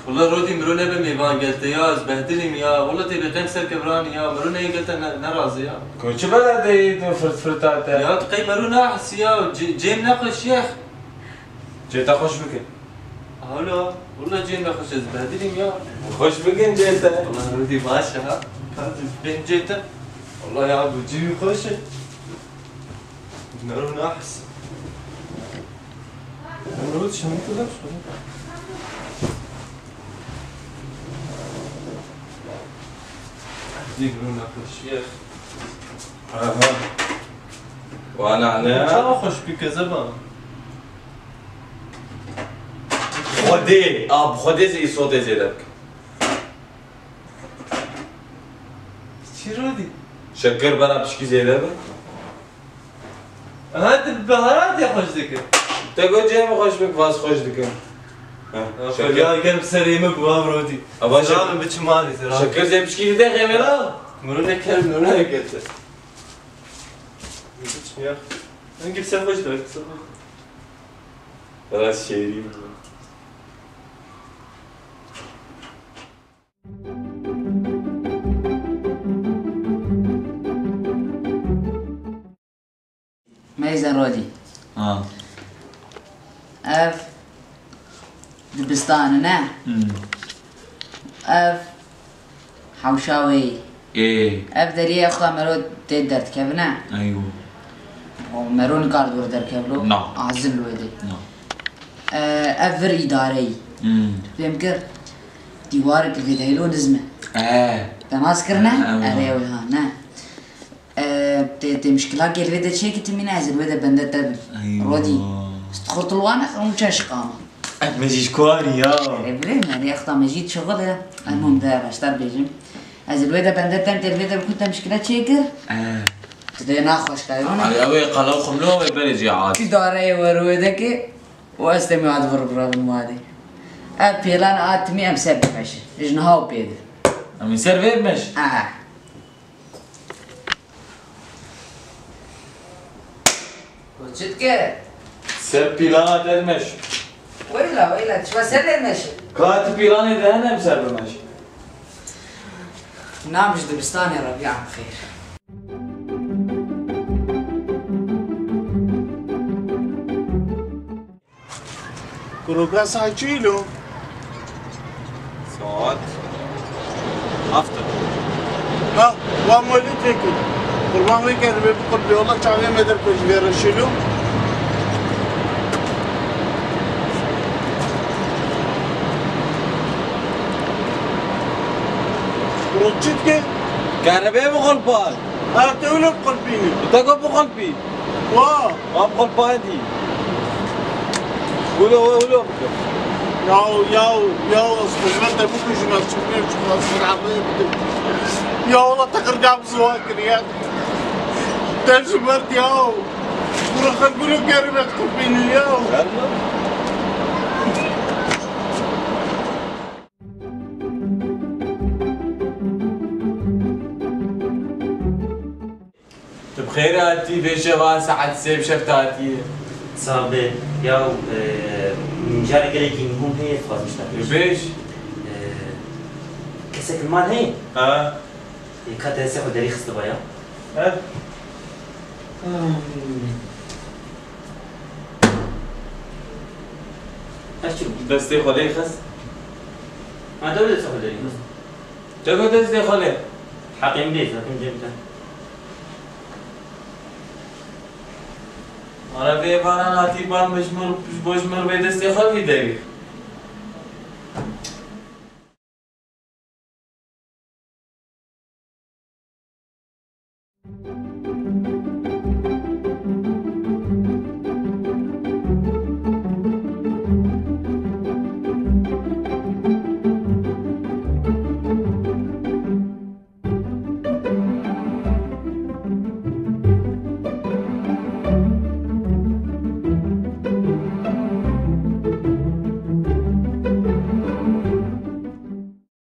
والله رودي مرونه بميفان قلت يا زبهدلهم يا والله تبي تنسى كبران يا مرونه قلت نراضي يا كل شو بلدي فرتاتا يا تقي مرونه احس يا جيم ناقش شيخ جيت اخش بك هلا والله جيم ناقش زبهدلهم يا خش بك جيت والله رودي باشا ها بين جيت والله يا ابو جيبي خوش مرونه احس مرود شو انت لابس يقولون اخش شيخ وانا عليها اخش بك زمان خدي خدي زي صوت زيدك شي رودي شكر بلا بشكي زيدك هات البهارات يا خوش ذكر تقول جاي خوش بك فاز خوش ذكر يا قلب سليم بوام رودي ابا سلام بتشمالي شكر زي بشكي دقيقه يا مرونه كلب مرونه قلت يا اخي نجيب سفوش لك خلاص شيري ميزان رودي اف دبستان انا اف حوشاوي ايه اف دري اخو مرود تقدر تكبنا ايوه ومرون قارد ورد ركبلو نعم اعزل ودي نعم افر اداري فهمكر ديوارك في هيلو نزمه تماسكرنا اريوي ها نا تي مشكلة كيل فيدا شيء كنت منازل ودا بندت رودي استخرت الوانا ومشاش قامة مجيش كواري يا ابراهيم يعني اخطا مجيد شغلها المهم ده اشتر بيجم ازل ودا بندت انت الفيدا كنت مشكلة شيكر تدي ناخوش كايرون على ابي قالوا خملو يبلج عاد كداري ورودك واستمع عاد بربرا الماضي ابيلان اتمي امسب فش اجنهاو بيد من سيرفي مش وجدك سر بيلان المش ويلا شو سر المشي كات بيلان ده انا مسر المش نعم مش دبستان يا ربيع بخير كروكا ساعتيلو ساعات افطر ها وامولي تيكو قربان ويكند بيقول لي والله تعالى ما درك وش غير شنو روتشيتك كان بيه بقلبان ها تقول بقلبيني تقول بقلبي واه ما بقلبان دي قولوا ياو اصبر ما انت ممكن شو ما تشوفني شو اصبر عظيم يا والله تقرجع بزواكر يا تجبرت ياو ورخ نقولوا قريب تقبيني ياو خيراتي بيشوا ساعة سيب شفتاتي صابه يا جاري قال لك هم هي خلاص مش بيش كسك المال هي ها كانت هسه خد رخص تبايا ها اشو دستي خلي خس ما دولة تاخذ رخص تقول دستي خلي حقيم بيت حقيم جبته أنا في باران هاتي بام بجمر بدستي خلي داري